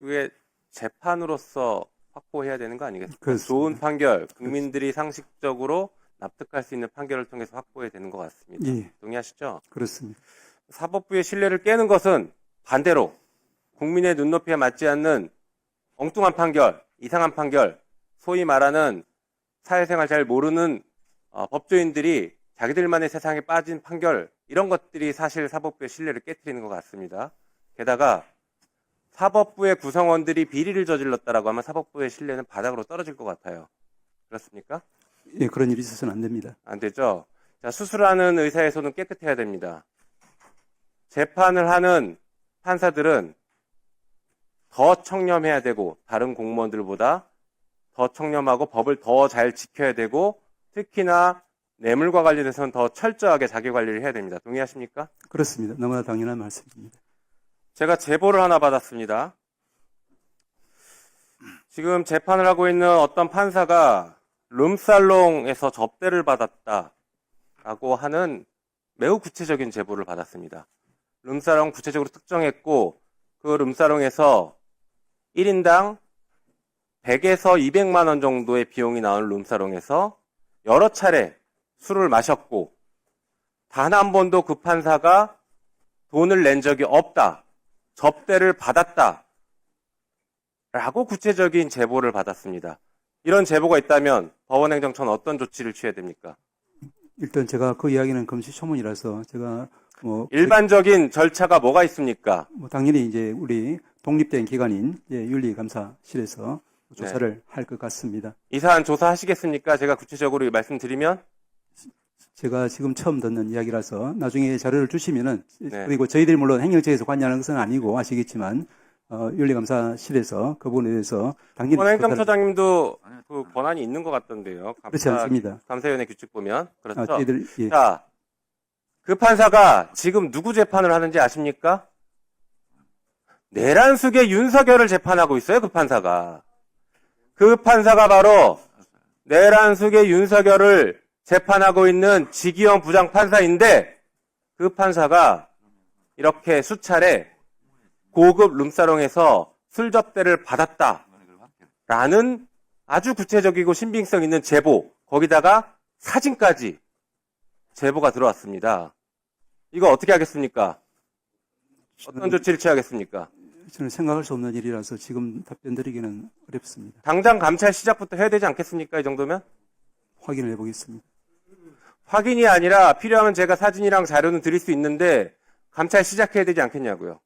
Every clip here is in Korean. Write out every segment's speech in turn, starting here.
그게 재판으로서 확보해야 되는 거 아니겠습니까? 그렇습니다. 좋은 판결, 국민들이 상식적으로 납득할 수 있는 판결을 통해서 확보해야 되는 것 같습니다. 예, 동의하시죠? 그렇습니다. 사법부의 신뢰를 깨는 것은 반대로 국민의 눈높이에 맞지 않는 엉뚱한 판결, 이상한 판결, 소위 말하는 사회생활 잘 모르는 법조인들이 자기들만의 세상에 빠진 판결, 이런 것들이 사실 사법부의 신뢰를 깨트리는 것 같습니다. 게다가 사법부의 구성원들이 비리를 저질렀다라고 하면 사법부의 신뢰는 바닥으로 떨어질 것 같아요. 그렇습니까? 예, 그런 일이 있어서는 안 됩니다. 안 되죠. 자, 수술하는 의사의 손은 깨끗해야 됩니다. 재판을 하는 판사들은 더 청렴해야 되고, 다른 공무원들보다 더 청렴하고 법을 더 잘 지켜야 되고, 특히나 뇌물과 관련해서는 더 철저하게 자기 관리를 해야 됩니다. 동의하십니까? 그렇습니다. 너무나 당연한 말씀입니다. 제가 제보를 하나 받았습니다. 지금 재판을 하고 있는 어떤 판사가 룸살롱에서 접대를 받았다라고 하는 매우 구체적인 제보를 받았습니다. 룸살롱 구체적으로 특정했고, 그 룸살롱에서 1인당 100에서 200만 원 정도의 비용이 나오는 룸살롱에서 여러 차례 술을 마셨고, 단 한 번도 그 판사가 돈을 낸 적이 없다, 접대를 받았다 라고 구체적인 제보를 받았습니다. 이런 제보가 있다면 법원행정처는 어떤 조치를 취해야 됩니까? 일단 제가 그 이야기는 금시초문이라서 제가 일반적인 절차가 뭐가 있습니까? 당연히 이제 우리 독립된 기관인 윤리감사실에서 조사를 할 것 같습니다. 이 사안 조사하시겠습니까? 제가 구체적으로 말씀드리면? 제가 지금 처음 듣는 이야기라서 나중에 자료를 주시면은, 네. 그리고 저희들이 물론 행정처에서 관여하는 것은 아니고 아시겠지만 윤리감사실에서 그 부분에 대해서 당연히 법원행정처장님도 그 권한이 있는 것 같던데요. 그렇지 않습니다. 감사위원회 규칙 보면. 그렇죠. 예. 자, 그 판사가 지금 누구 재판을 하는지 아십니까? 내란숙의 윤석열을 재판하고 있어요, 그 판사가. 그 판사가 바로 내란숙의 윤석열을 재판하고 있는 지기현 부장판사인데, 그 판사가 이렇게 수차례 고급 룸사롱에서 술 접대를 받았다라는 아주 구체적이고 신빙성 있는 제보, 거기다가 사진까지 제보가 들어왔습니다. 이거 어떻게 하겠습니까? 어떤 조치를 취하겠습니까? 저는 생각할 수 없는 일이라서 지금 답변 드리기는 어렵습니다. 당장 감찰 시작부터 해야 되지 않겠습니까? 이 정도면? 확인을 해보겠습니다. 확인이 아니라 필요하면 제가 사진이랑 자료는 드릴 수 있는데 감찰 시작해야 되지 않겠냐고요.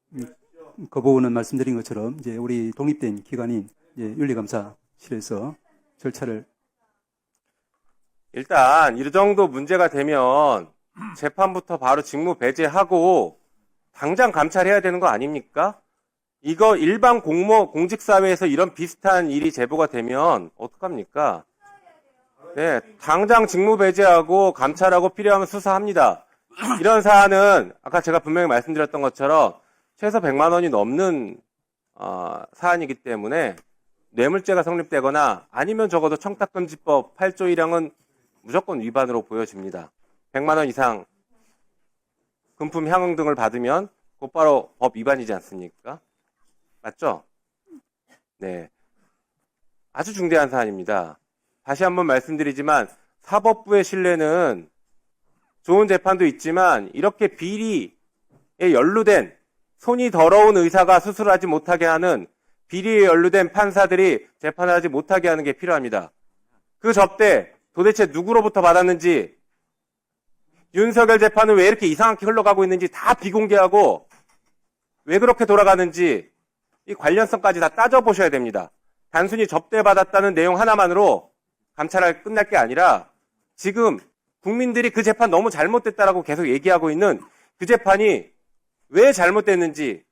그 부분은 말씀드린 것처럼 이제 우리 독립된 기관인 윤리감사실에서 절차를 일단 이 정도 문제가 되면 재판부터 바로 직무 배제하고 당장 감찰해야 되는 거 아닙니까? 이거 일반 공직사회에서 이런 비슷한 일이 제보가 되면 어떡합니까? 네, 당장 직무 배제하고 감찰하고 필요하면 수사합니다. 이런 사안은 아까 제가 분명히 말씀드렸던 것처럼 최소 100만 원이 넘는 사안이기 때문에 뇌물죄가 성립되거나 아니면 적어도 청탁금지법 8조 1항은 무조건 위반으로 보여집니다. 100만 원 이상 금품 향응 등을 받으면 곧바로 법 위반이지 않습니까? 맞죠? 네. 아주 중대한 사안입니다. 다시 한번 말씀드리지만 사법부의 신뢰는 좋은 재판도 있지만 이렇게 비리에 연루된 손이 더러운 의사가 수술하지 못하게 하는 비리에 연루된 판사들이 재판을 하지 못하게 하는 게 필요합니다. 그 접대 도대체 누구로부터 받았는지, 윤석열 재판은 왜 이렇게 이상하게 흘러가고 있는지 다 비공개하고 왜 그렇게 돌아가는지 이 관련성까지 다 따져보셔야 됩니다. 단순히 접대받았다는 내용 하나만으로 감찰할 끝날 게 아니라 지금 국민들이 그 재판 너무 잘못됐다라고 계속 얘기하고 있는 그 재판이 왜 잘못됐는지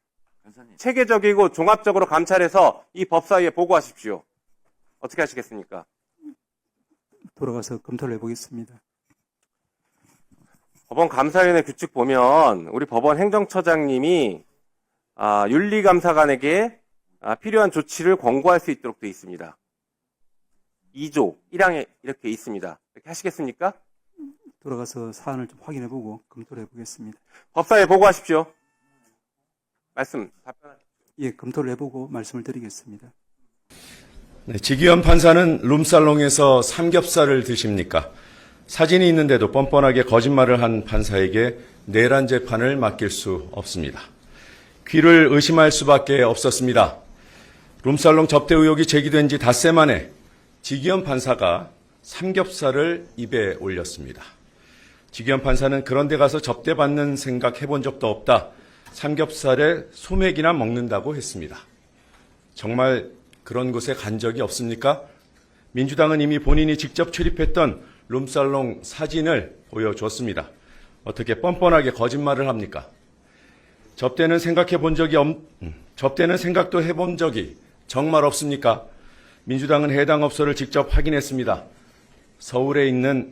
체계적이고 종합적으로 감찰해서 이 법사위에 보고하십시오. 어떻게 하시겠습니까? 돌아가서 검토를 해보겠습니다. 법원 감사위원회 규칙 보면 우리 법원 행정처장님이 윤리감사관에게 필요한 조치를 권고할 수 있도록 되어 있습니다. 2조 1항에 이렇게 있습니다. 이렇게 하시겠습니까? 돌아가서 사안을 좀 확인해보고 검토를 해보겠습니다. 법사위에 보고하십시오. 말씀 답변하십시오. 검토를 해보고 말씀을 드리겠습니다. 네, 지기현 판사는 룸살롱에서 삼겹살을 드십니까? 사진이 있는데도 뻔뻔하게 거짓말을 한 판사에게 내란 재판을 맡길 수 없습니다. 귀를 의심할 수밖에 없었습니다. 룸살롱 접대 의혹이 제기된 지 닷새 만에 지기현 판사가 삼겹살을 입에 올렸습니다. 지기현 판사는 그런 데 가서 접대받는 생각 해본 적도 없다. 삼겹살에 소맥이나 먹는다고 했습니다. 정말 그런 곳에 간 적이 없습니까? 민주당은 이미 본인이 직접 출입했던 룸살롱 사진을 보여줬습니다. 어떻게 뻔뻔하게 거짓말을 합니까? 접대는 생각도 해본 적이 정말 없습니까? 민주당은 해당 업소를 직접 확인했습니다. 서울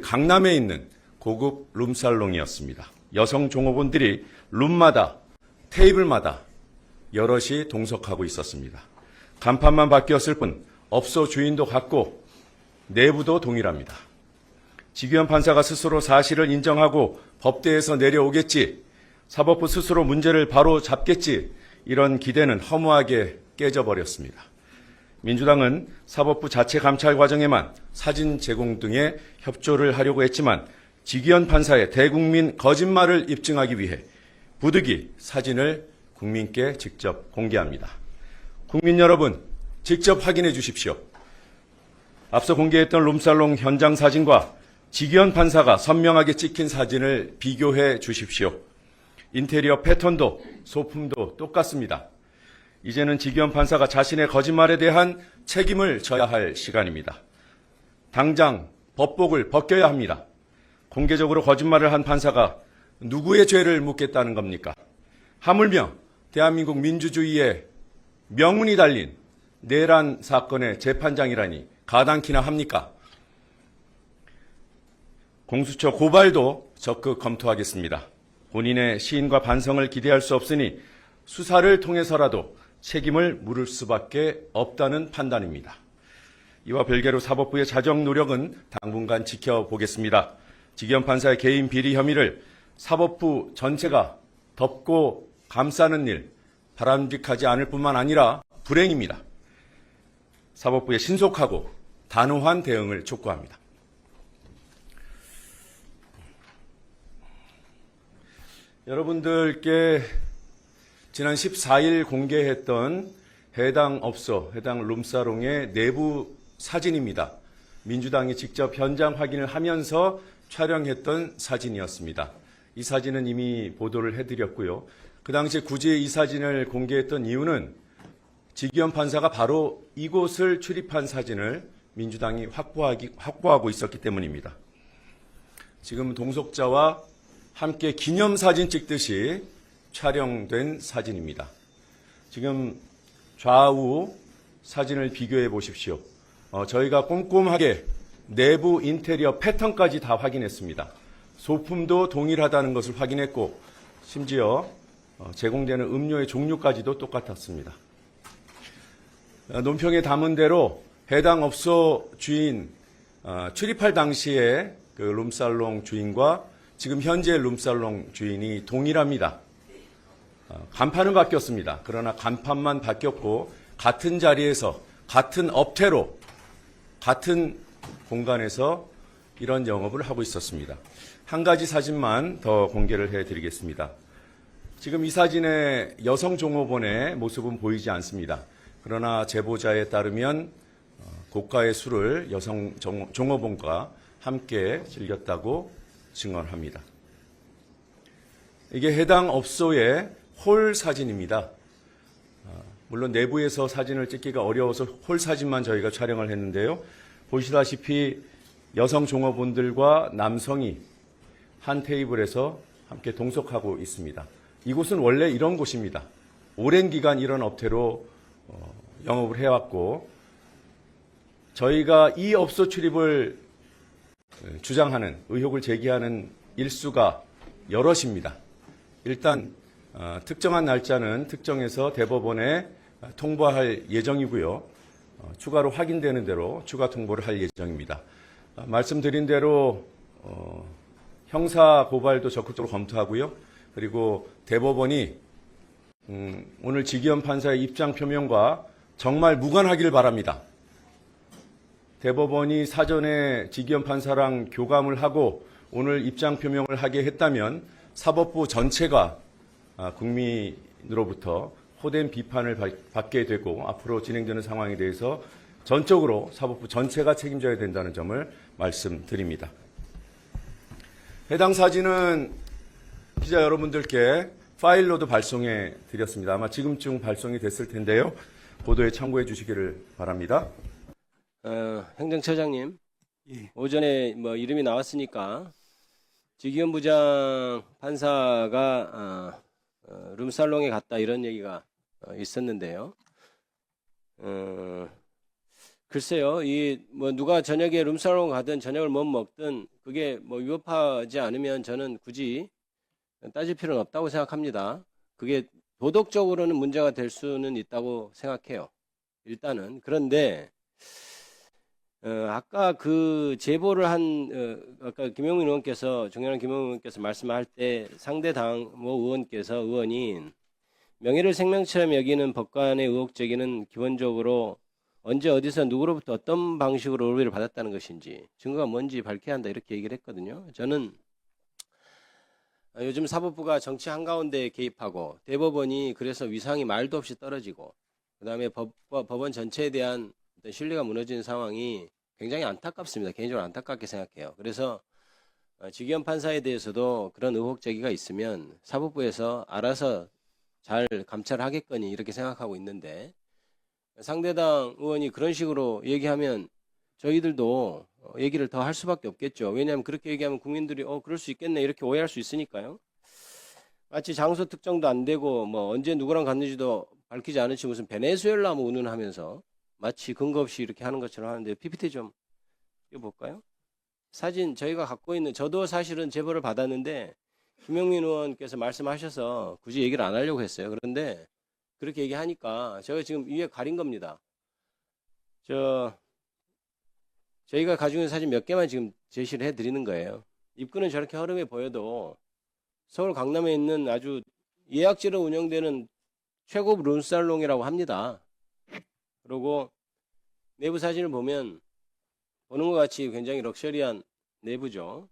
강남에 있는 고급 룸살롱이었습니다. 여성 종업원들이 룸마다, 테이블마다 여럿이 동석하고 있었습니다. 간판만 바뀌었을 뿐 업소 주인도 같고 내부도 동일합니다. 지기현 판사가 스스로 사실을 인정하고 법대에서 내려오겠지, 사법부 스스로 문제를 바로 잡겠지, 이런 기대는 허무하게 깨져버렸습니다. 민주당은 사법부 자체 감찰 과정에만 사진 제공 등의 협조를 하려고 했지만 지기현 판사의 대국민 거짓말을 입증하기 위해 부득이 사진을 국민께 직접 공개합니다. 국민 여러분, 직접 확인해 주십시오. 앞서 공개했던 룸살롱 현장 사진과 지기현 판사가 선명하게 찍힌 사진을 비교해 주십시오. 인테리어 패턴도 소품도 똑같습니다. 이제는 지기현 판사가 자신의 거짓말에 대한 책임을 져야 할 시간입니다. 당장 법복을 벗겨야 합니다. 공개적으로 거짓말을 한 판사가 누구의 죄를 묻겠다는 겁니까? 하물며 대한민국 민주주의의 명운이 달린 내란 사건의 재판장이라니 가당키나 합니까? 공수처 고발도 적극 검토하겠습니다. 본인의 시인과 반성을 기대할 수 없으니 수사를 통해서라도 책임을 물을 수밖에 없다는 판단입니다. 이와 별개로 사법부의 자정 노력은 당분간 지켜보겠습니다. 지기현 판사의 개인 비리 혐의를 사법부 전체가 덮고 감싸는 일 바람직하지 않을 뿐만 아니라 불행입니다. 사법부의 신속하고 단호한 대응을 촉구합니다. 여러분들께 지난 14일 공개했던 해당 업소, 해당 룸사롱의 내부 사진입니다. 민주당이 직접 현장 확인을 하면서 촬영했던 사진이었습니다. 이 사진은 이미 보도를 해드렸고요. 그 당시에 굳이 이 사진을 공개했던 이유는 지기현 판사가 바로 이곳을 출입한 사진을 민주당이 확보하고 있었기 때문입니다. 지금 동석자와 함께 기념사진 찍듯이 촬영된 사진입니다. 지금 좌우 사진을 비교해 보십시오. 저희가 꼼꼼하게 내부 인테리어 패턴까지 다 확인했습니다. 소품도 동일하다는 것을 확인했고 심지어 제공되는 음료의 종류까지도 똑같았습니다. 논평에 담은 대로 해당 업소 주인, 출입할 당시에 그 룸살롱 주인과 지금 현재 룸살롱 주인이 동일합니다. 간판은 바뀌었습니다. 그러나 간판만 바뀌었고 같은 자리에서 같은 업태로 같은 공간에서 이런 영업을 하고 있었습니다. 한 가지 사진만 더 공개를 해드리겠습니다. 지금 이 사진의 여성 종업원의 모습은 보이지 않습니다. 그러나 제보자에 따르면 고가의 술을 여성 종업원과 함께 즐겼다고 증언합니다. 이게 해당 업소의 홀 사진입니다. 물론 내부에서 사진을 찍기가 어려워서 홀 사진만 저희가 촬영을 했는데요. 보시다시피 여성 종업원들과 남성이 한 테이블에서 함께 동석하고 있습니다. 이곳은 원래 이런 곳입니다. 오랜 기간 이런 업태로 영업을 해왔고 저희가 이 업소 출입을 주장하는 의혹을 제기하는 일수가 여럿입니다. 일단 특정한 날짜는 특정해서 대법원에 통보할 예정이고요. 추가로 확인되는 대로 추가 통보를 할 예정입니다. 말씀드린 대로 형사 고발도 적극적으로 검토하고요. 그리고 대법원이 오늘 지기현 판사의 입장 표명과 정말 무관하기를 바랍니다. 대법원이 사전에 지기현 판사랑 교감을 하고 오늘 입장 표명을 하게 했다면 사법부 전체가 국민으로부터 호된 비판을 받게 되고 앞으로 진행되는 상황에 대해서 전적으로 사법부 전체가 책임져야 된다는 점을 말씀드립니다. 해당 사진은 기자 여러분들께 파일로도 발송해 드렸습니다. 아마 지금쯤 발송이 됐을 텐데요. 보도에 참고해 주시기를 바랍니다. 행정처장님, 예. 오전에 뭐 이름이 나왔으니까 지기현 부장 판사가 룸살롱에 갔다 이런 얘기가 있었는데요. 글쎄요, 이 뭐 누가 저녁에 룸살롱 가든 저녁을 못 먹든 그게 뭐 위법하지 않으면 저는 굳이 따질 필요는 없다고 생각합니다. 그게 도덕적으로는 문제가 될 수는 있다고 생각해요. 일단은. 그런데 아까 그 제보를 아까 김용민 의원께서, 정연한 김용민 의원께서 말씀할 때 상대 당 의원이 명예를 생명처럼 여기는 법관의 의혹 제기는 기본적으로 언제 어디서 누구로부터 어떤 방식으로 의뢰를 받았다는 것인지 증거가 뭔지 밝혀야 한다 이렇게 얘기를 했거든요. 저는 요즘 사법부가 정치 한가운데에 개입하고 대법원이 그래서 위상이 말도 없이 떨어지고 그다음에 법원 전체에 대한 어떤 신뢰가 무너지는 상황이 굉장히 안타깝습니다. 개인적으로 안타깝게 생각해요. 그래서 지기현 판사에 대해서도 그런 의혹 제기가 있으면 사법부에서 알아서 잘 감찰하겠거니 이렇게 생각하고 있는데 상대당 의원이 그런 식으로 얘기하면 저희들도 얘기를 더 할 수밖에 없겠죠. 왜냐하면 그렇게 얘기하면 국민들이 그럴 수 있겠네 이렇게 오해할 수 있으니까요. 마치 장소 특정도 안 되고 뭐 언제 누구랑 갔는지도 밝히지 않은 채 무슨 베네수엘라 뭐 운운하면서 마치 근거 없이 이렇게 하는 것처럼 하는데 PPT 좀 띄워볼까요? 사진 저희가 갖고 있는 저도 사실은 제보를 받았는데 김용민 의원께서 말씀하셔서 굳이 얘기를 안 하려고 했어요. 그런데 그렇게 얘기하니까 제가 지금 위에 가린 겁니다. 저희가 가지고 있는 사진 몇 개만 지금 제시를 해드리는 거예요. 입구는 저렇게 허름해 보여도 서울 강남에 있는 아주 예약제로 운영되는 최고급 룸살롱이라고 합니다. 그리고 내부 사진을 보면 보는 것 같이 굉장히 럭셔리한 내부죠.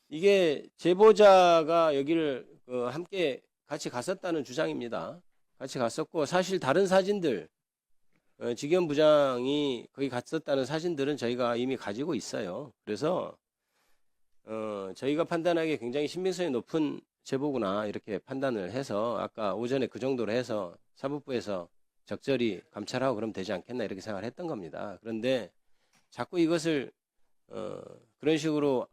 이게 제보자가 여기를 함께 같이 갔었다는 주장입니다. 같이 갔었고 사실 다른 사진들 지기현 부장이 거기 갔었다는 사진들은 저희가 이미 가지고 있어요. 그래서 저희가 판단하기에 굉장히 신빙성이 높은 제보구나 이렇게 판단을 해서 아까 오전에 그 정도로 해서 사법부에서 적절히 감찰하고 그러면 되지 않겠나 이렇게 생각을 했던 겁니다. 그런데 자꾸 이것을 그런 식으로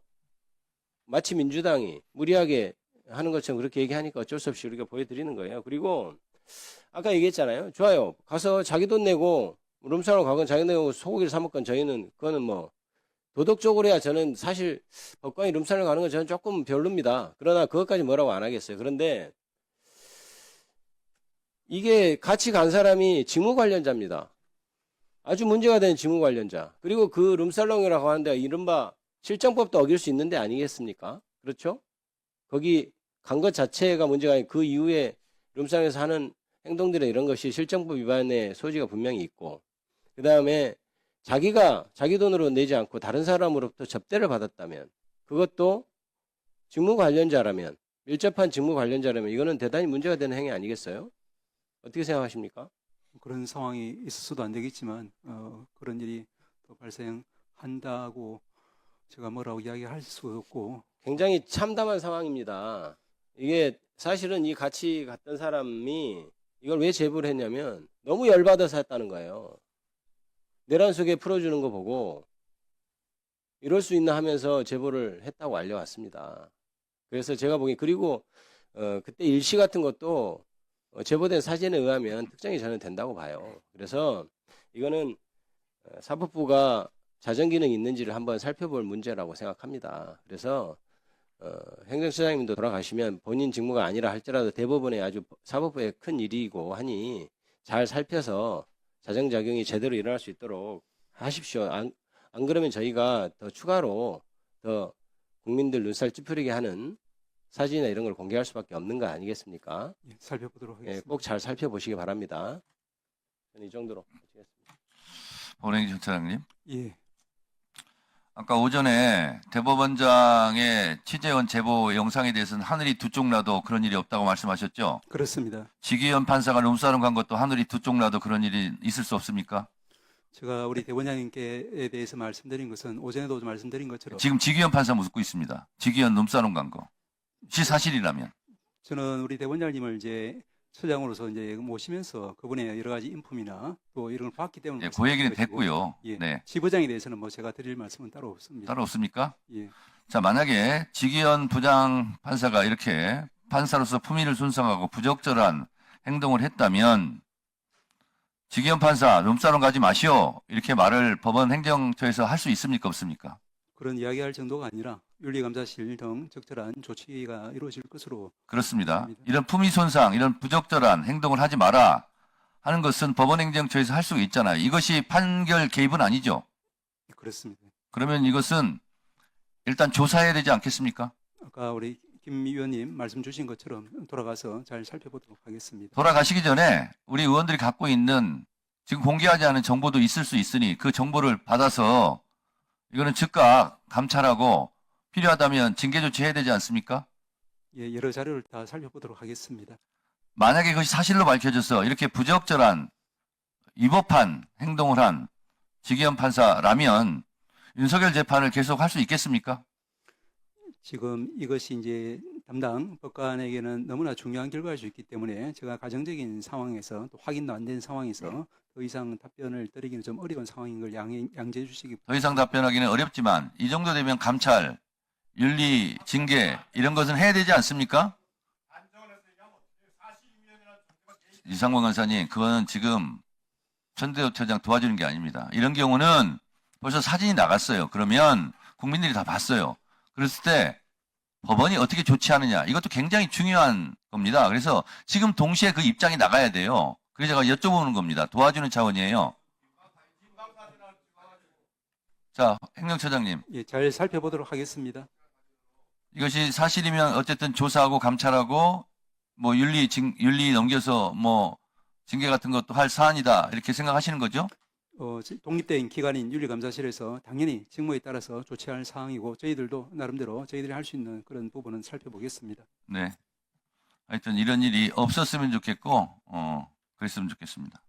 마치 민주당이 무리하게 하는 것처럼 그렇게 얘기하니까 어쩔 수 없이 우리가 보여드리는 거예요. 그리고 아까 얘기했잖아요. 좋아요. 가서 자기 돈 내고 룸사롱 가건 자기 돈 내고 소고기를 사 먹건 저희는 그거는 뭐 도덕적으로야 저는 사실 법관이 룸사롱 가는 건 저는 조금 별로입니다. 그러나 그것까지 뭐라고 안 하겠어요. 그런데 이게 같이 간 사람이 직무 관련자입니다. 아주 문제가 되는 직무 관련자. 그리고 그 룸살롱이라고 하는데 이른바 실정법도 어길 수 있는 데 아니겠습니까? 그렇죠? 거기 간 것 자체가 문제가 아니고 그 이후에 룸살롱에서 하는 행동들의 이런 것이 실정법 위반의 소지가 분명히 있고 그 다음에 자기가 자기 돈으로 내지 않고 다른 사람으로부터 접대를 받았다면 그것도 직무 관련자라면 밀접한 직무 관련자라면 이거는 대단히 문제가 되는 행위 아니겠어요? 어떻게 생각하십니까? 그런 상황이 있어서도 안 되겠지만 그런 일이 또 발생한다고 제가 뭐라고 이야기할 수 없고 굉장히 참담한 상황입니다. 이게 사실은 이 같이 갔던 사람이 이걸 왜 제보를 했냐면 너무 열받아서 했다는 거예요. 내란 속에 풀어주는 거 보고 이럴 수 있나 하면서 제보를 했다고 알려왔습니다. 그래서 제가 보기엔 그리고 그때 일시 같은 것도 제보된 사진에 의하면 특정이 저는 된다고 봐요. 그래서 이거는 사법부가 자정기능이 있는지를 한번 살펴볼 문제라고 생각합니다. 그래서 행정처장님도 돌아가시면 본인 직무가 아니라 할지라도 대법원의 아주 사법부의 큰 일이고 하니 잘 살펴서 자정작용이 제대로 일어날 수 있도록 하십시오. 안 그러면 저희가 더 추가로 더 국민들 눈살 찌푸리게 하는 사진이나 이런 걸 공개할 수밖에 없는 거 아니겠습니까? 예, 살펴보도록 예, 하겠습니다. 꼭 잘 살펴보시기 바랍니다. 저는 이 정도로 마치겠습니다. 법원행정 처장님. 예, 아까 오전에 대법원장의 취재원 제보 영상에 대해서는 하늘이 두 쪽 나도 그런 일이 없다고 말씀하셨죠? 그렇습니다. 지기현 판사가 룸사롱 간 것도 하늘이 두 쪽 나도 그런 일이 있을 수 없습니까? 제가 우리 대법원장님께 대해서 말씀드린 것은 오전에도 말씀드린 것처럼 지금 지기현 판사 묻고 있습니다. 지기현 룸사롱 간 거. 시 사실이라면. 저는 우리 대법원장님을 이제 처장으로서 이제 모시면서 그분의 여러 가지 인품이나 또 이런 걸 봤기 때문에 예, 그 얘기는 말씀드린 것이고, 됐고요. 예, 네. 지부장에 대해서는 뭐 제가 드릴 말씀은 따로 없습니다. 따로 없습니까? 예, 자, 만약에 지기현 부장 판사가 이렇게 판사로서 품위를 손상하고 부적절한 행동을 했다면 지기현 판사 룸사롱 가지 마시오 이렇게 말을 법원 행정처에서 할 수 있습니까 없습니까? 그런 이야기할 정도가 아니라 윤리감사실 등 적절한 조치가 이루어질 것으로 그렇습니다. 그렇습니다. 이런 품위 손상, 이런 부적절한 행동을 하지 마라 하는 것은 법원 행정처에서 할 수가 있잖아요. 이것이 판결 개입은 아니죠. 그렇습니다. 그러면 이것은 일단 조사해야 되지 않겠습니까? 아까 우리 김 위원님 말씀 주신 것처럼 돌아가서 잘 살펴보도록 하겠습니다. 돌아가시기 전에 우리 의원들이 갖고 있는 지금 공개하지 않은 정보도 있을 수 있으니 그 정보를 받아서 이거는 즉각 감찰하고 필요하다면 징계 조치해야 되지 않습니까? 예, 여러 자료를 다 살펴보도록 하겠습니다. 만약에 그것이 사실로 밝혀져서 이렇게 부적절한 위법한 행동을 한 지기현 판사라면 윤석열 재판을 계속 할 수 있겠습니까? 지금 이것이 이제 담당 법관에게는 너무나 중요한 결과일 수 있기 때문에 제가 가정적인 상황에서 또 확인도 안 된 상황에서 더 이상 답변을 드리기는 좀 어려운 상황인 걸 양해해 주시기 더 이상 답변하기는 어렵지만 이 정도 되면 감찰, 윤리, 징계 이런 것은 해야 되지 않습니까? 이상권 간사님, 그거는 지금 천대호 처장 도와주는 게 아닙니다. 이런 경우는 벌써 사진이 나갔어요. 그러면 국민들이 다 봤어요. 그랬을 때 법원이 어떻게 조치하느냐 이것도 굉장히 중요한 겁니다. 그래서 지금 동시에 그 입장이 나가야 돼요. 그래서 제가 여쭤보는 겁니다. 도와주는 차원이에요. 자, 행정처장님. 예, 잘 살펴보도록 하겠습니다. 이것이 사실이면 어쨌든 조사하고 감찰하고 뭐 윤리 넘겨서 뭐 징계 같은 것도 할 사안이다 이렇게 생각하시는 거죠? 독립된 기관인 윤리감사실에서 당연히 직무에 따라서 조치할 사항이고 저희들도 나름대로 저희들이 할 수 있는 그런 부분은 살펴보겠습니다. 네. 하여튼 이런 일이 없었으면 좋겠고 그랬으면 좋겠습니다.